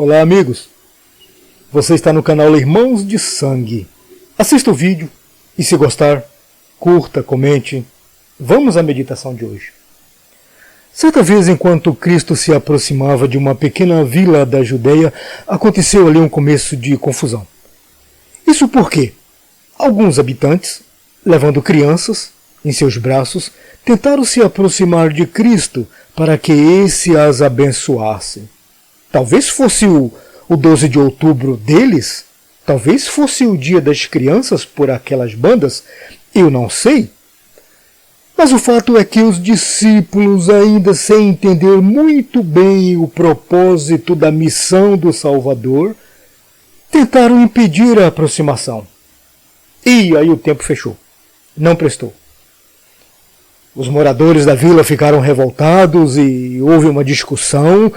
Olá amigos, você está no canal Irmãos de Sangue. Assista o vídeo e se gostar, curta, comente. Vamos à meditação de hoje. Certa vez, enquanto Cristo se aproximava de uma pequena vila da Judeia, aconteceu ali um começo de confusão. Isso porque alguns habitantes, levando crianças em seus braços, tentaram se aproximar de Cristo para que esse as abençoasse. Talvez fosse o 12 de outubro deles, talvez fosse o dia das crianças por aquelas bandas, eu não sei. Mas o fato é que os discípulos, ainda sem entender muito bem o propósito da missão do Salvador, tentaram impedir a aproximação. E aí o tempo fechou. Não prestou. Os moradores da vila ficaram revoltados e houve uma discussão.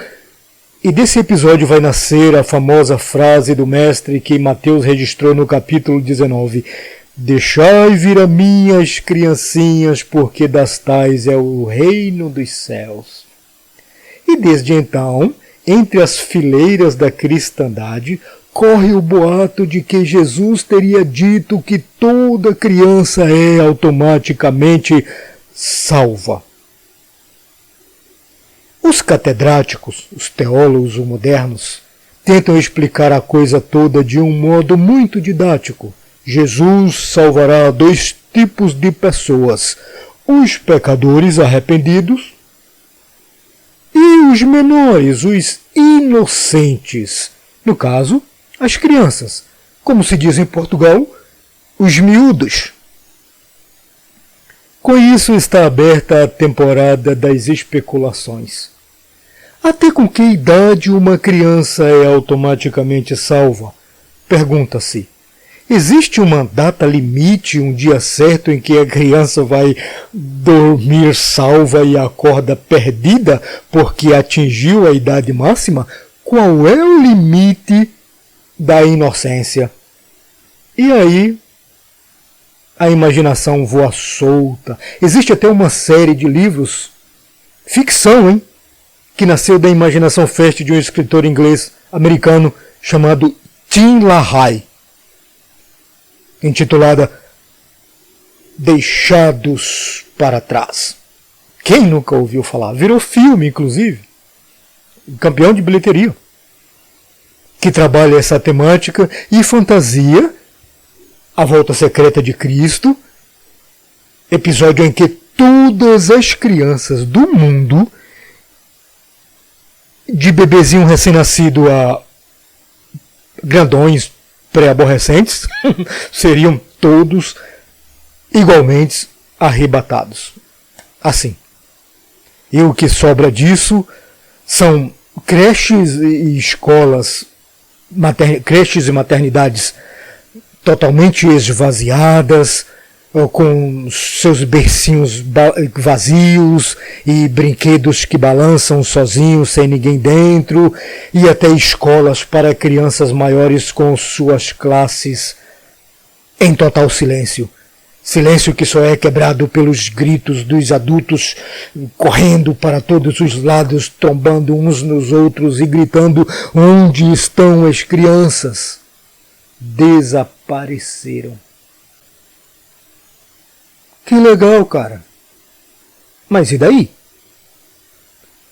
E desse episódio vai nascer a famosa frase do mestre que Mateus registrou no capítulo 19. Deixai vir a mim as criancinhas, porque das tais é o reino dos céus. E desde então, entre as fileiras da cristandade, corre o boato de que Jesus teria dito que toda criança é automaticamente salva. Os catedráticos, os teólogos modernos, tentam explicar a coisa toda de um modo muito didático. Jesus salvará dois tipos de pessoas: os pecadores arrependidos e os menores, os inocentes. No caso, as crianças, como se diz em Portugal, os miúdos. Com isso está aberta a temporada das especulações. Até com que idade uma criança é automaticamente salva? Pergunta-se. Existe uma data limite, um dia certo em que a criança vai dormir salva e acorda perdida porque atingiu a idade máxima? Qual é o limite da inocência? E aí a imaginação voa solta. Existe até uma série de livros, ficção, hein? Que nasceu da imaginação fértil de um escritor inglês americano chamado Tim LaHaye, intitulada Deixados para Trás. Quem nunca ouviu falar? Virou filme, inclusive. Campeão de bilheteria. Que trabalha essa temática e fantasia, A Volta Secreta de Cristo, episódio em que todas as crianças do mundo, de bebezinho recém-nascido a grandões pré-aborrecentes, seriam todos igualmente arrebatados. Assim. E o que sobra disso são creches e escolas, creches e maternidades totalmente esvaziadas, com seus bercinhos vazios e brinquedos que balançam sozinhos, sem ninguém dentro, e até escolas para crianças maiores com suas classes em total silêncio. Silêncio que só é quebrado pelos gritos dos adultos correndo para todos os lados, trombando uns nos outros e gritando: onde estão as crianças? Desapareceram. Que legal, cara. Mas e daí?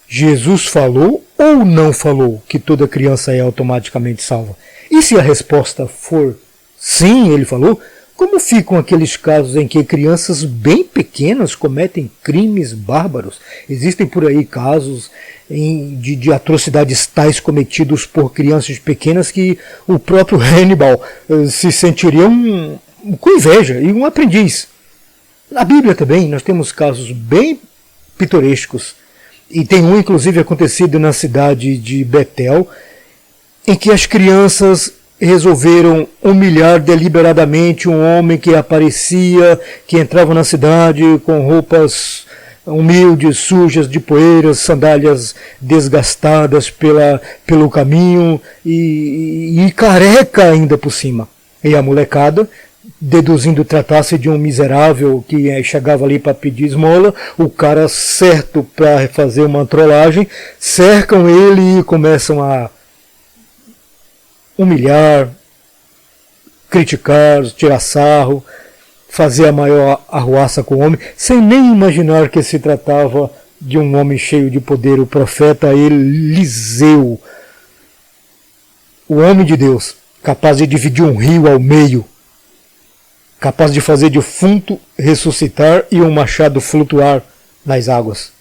Jesus falou ou não falou que toda criança é automaticamente salva? E se a resposta for sim, ele falou, como ficam aqueles casos em que crianças bem pequenas cometem crimes bárbaros? Existem por aí casos de atrocidades tais cometidos por crianças pequenas que o próprio Hannibal se sentiria com inveja e um aprendiz. Na Bíblia também nós temos casos bem pitorescos, e tem um inclusive acontecido na cidade de Betel, em que as crianças resolveram humilhar deliberadamente um homem que aparecia, que entrava na cidade com roupas humildes, sujas de poeiras, sandálias desgastadas pelo caminho e careca ainda por cima. E a molecada, deduzindo tratar-se de um miserável que chegava ali para pedir esmola, o cara certo para fazer uma trollagem, cercam ele e começam a humilhar, criticar, tirar sarro, fazer a maior arruaça com o homem, sem nem imaginar que se tratava de um homem cheio de poder, o profeta Eliseu, o homem de Deus, capaz de dividir um rio ao meio, capaz de fazer defunto ressuscitar e um machado flutuar nas águas.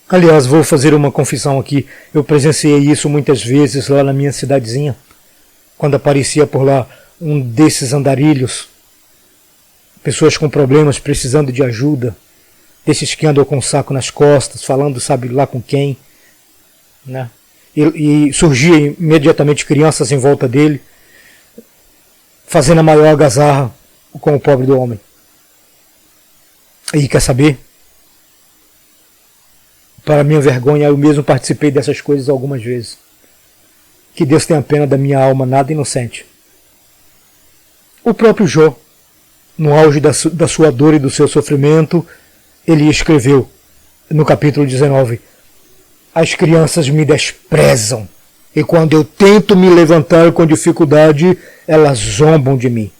Aliás, vou fazer uma confissão aqui. Eu presenciei isso muitas vezes lá na minha cidadezinha, quando aparecia por lá um desses andarilhos, pessoas com problemas, precisando de ajuda, desses que andam com um saco nas costas, falando sabe lá com quem, né? E surgia imediatamente crianças em volta dele, fazendo a maior algazarra com o pobre do homem. E quer saber? Para minha vergonha, eu mesmo participei dessas coisas algumas vezes. Que Deus tenha pena da minha alma nada inocente. O próprio Jó, no auge da sua dor e do seu sofrimento, ele escreveu no capítulo 19: as crianças me desprezam, e quando eu tento me levantar com dificuldade, elas zombam de mim.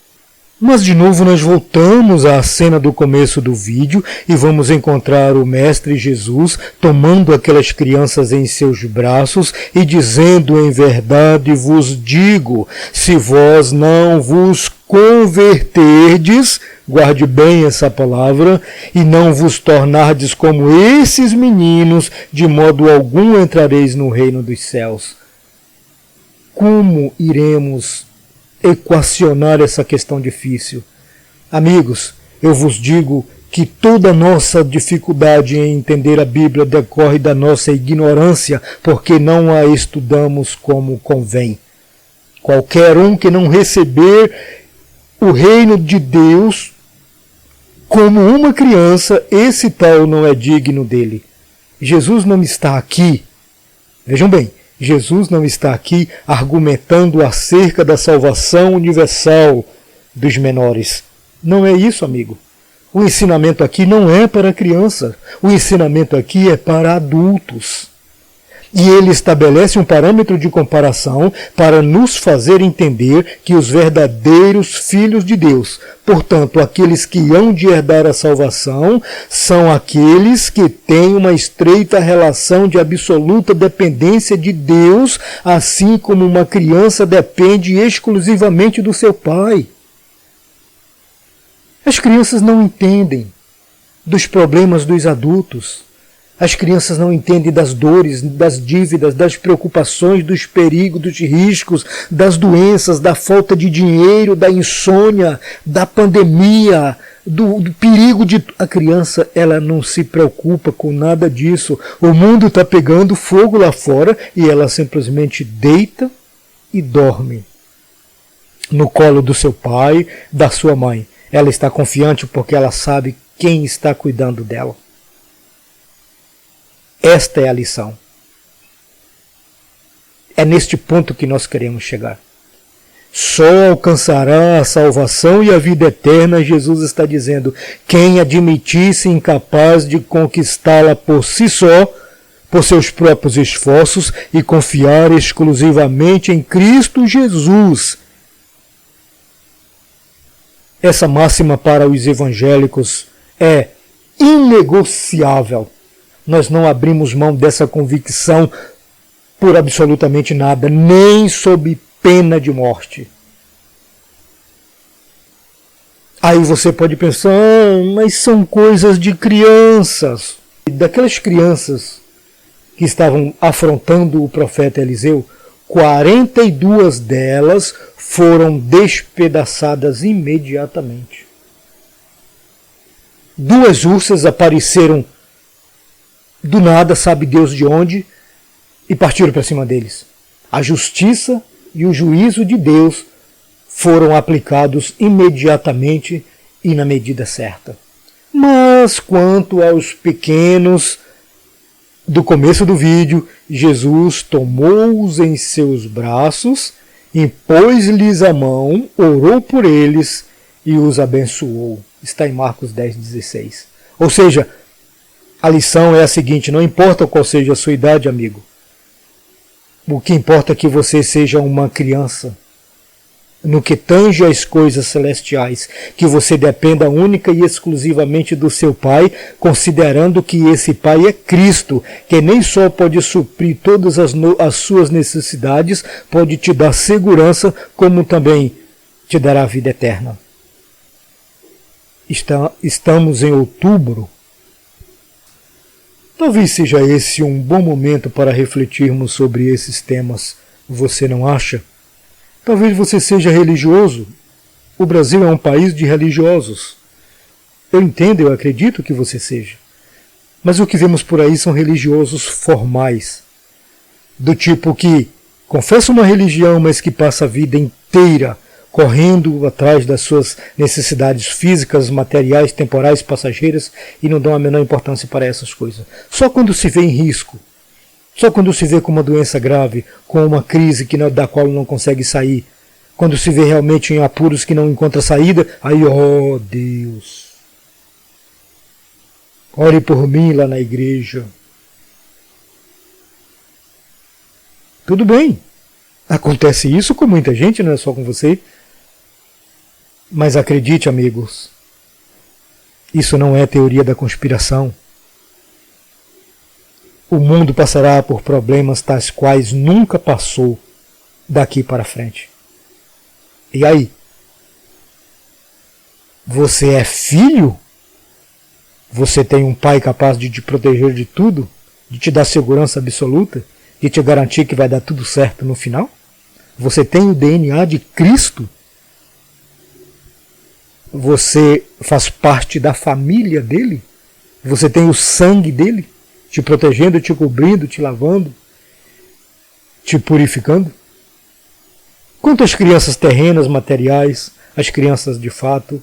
Mas de novo nós voltamos à cena do começo do vídeo e vamos encontrar o Mestre Jesus tomando aquelas crianças em seus braços e dizendo: em verdade vos digo, se vós não vos converterdes, guarde bem essa palavra, e não vos tornardes como esses meninos, de modo algum entrareis no reino dos céus. Como iremos equacionar essa questão difícil? Amigos, eu vos digo que toda a nossa dificuldade em entender a Bíblia decorre da nossa ignorância, porque não a estudamos como convém. Qualquer um que não receber o reino de Deus como uma criança, esse tal não é digno dele. Jesus não está aqui, vejam bem, Jesus não está aqui argumentando acerca da salvação universal dos menores. Não é isso, amigo. O ensinamento aqui não é para crianças. O ensinamento aqui é para adultos. E ele estabelece um parâmetro de comparação para nos fazer entender que os verdadeiros filhos de Deus, portanto, aqueles que hão de herdar a salvação, são aqueles que têm uma estreita relação de absoluta dependência de Deus, assim como uma criança depende exclusivamente do seu pai. As crianças não entendem dos problemas dos adultos. As crianças não entendem das dores, das dívidas, das preocupações, dos perigos, dos riscos, das doenças, da falta de dinheiro, da insônia, da pandemia, do perigo de... A criança, ela não se preocupa com nada disso. O mundo está pegando fogo lá fora e ela simplesmente deita e dorme no colo do seu pai, da sua mãe. Ela está confiante porque ela sabe quem está cuidando dela. Esta é a lição. É neste ponto que nós queremos chegar. Só alcançará a salvação e a vida eterna, Jesus está dizendo, quem admitir-se incapaz de conquistá-la por si só, por seus próprios esforços, e confiar exclusivamente em Cristo Jesus. Essa máxima para os evangélicos é inegociável. Nós não abrimos mão dessa convicção por absolutamente nada, nem sob pena de morte. Aí você pode pensar, mas são coisas de crianças. Daquelas crianças que estavam afrontando o profeta Eliseu, 42 delas foram despedaçadas imediatamente. 2 ursas apareceram do nada, sabe Deus de onde, e partiram para cima deles. A justiça e o juízo de Deus foram aplicados imediatamente e na medida certa. Mas quanto aos pequenos do começo do vídeo, Jesus tomou-os em seus braços, impôs-lhes a mão, orou por eles e os abençoou. Está em Marcos 10,16. Ou seja, a lição é a seguinte, não importa qual seja a sua idade, amigo. O que importa é que você seja uma criança no que tange às coisas celestiais, que você dependa única e exclusivamente do seu Pai, considerando que esse Pai é Cristo, que nem só pode suprir todas as suas necessidades, pode te dar segurança, como também te dará a vida eterna. Estamos em outubro. Talvez seja esse um bom momento para refletirmos sobre esses temas, você não acha? Talvez você seja religioso. O Brasil é um país de religiosos. Eu entendo, eu acredito que você seja. Mas o que vemos por aí são religiosos formais. Do tipo que confessa uma religião, mas que passa a vida inteira correndo atrás das suas necessidades físicas, materiais, temporais, passageiras e não dão a menor importância para essas coisas. Só quando se vê em risco. Só quando se vê com uma doença grave, com uma crise da qual não consegue sair, quando se vê realmente em apuros que não encontra saída, aí, oh Deus, ore por mim lá na igreja. Tudo bem, acontece isso com muita gente, não é só com você. Mas acredite, amigos, isso não é teoria da conspiração. O mundo passará por problemas tais quais nunca passou daqui para frente. E aí? Você é filho? Você tem um pai capaz de te proteger de tudo? De te dar segurança absoluta? De te garantir que vai dar tudo certo no final? Você tem o DNA de Cristo? Você faz parte da família dele? Você tem o sangue dele? Te protegendo, te cobrindo, te lavando, te purificando? Quanto às crianças terrenas, materiais, as crianças de fato,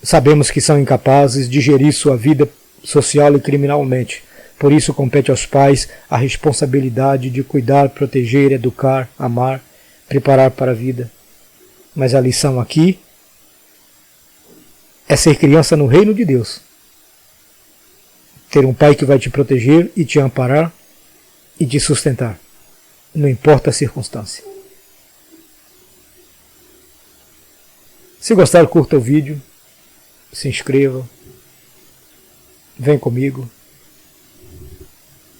sabemos que são incapazes de gerir sua vida social e criminalmente. Por isso compete aos pais a responsabilidade de cuidar, proteger, educar, amar, preparar para a vida. Mas a lição aqui é ser criança no reino de Deus. Ter um pai que vai te proteger e te amparar e te sustentar. Não importa a circunstância. Se gostar, curta o vídeo, se inscreva, vem comigo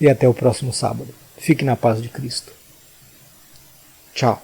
e até o próximo sábado. Fique na paz de Cristo. Tchau.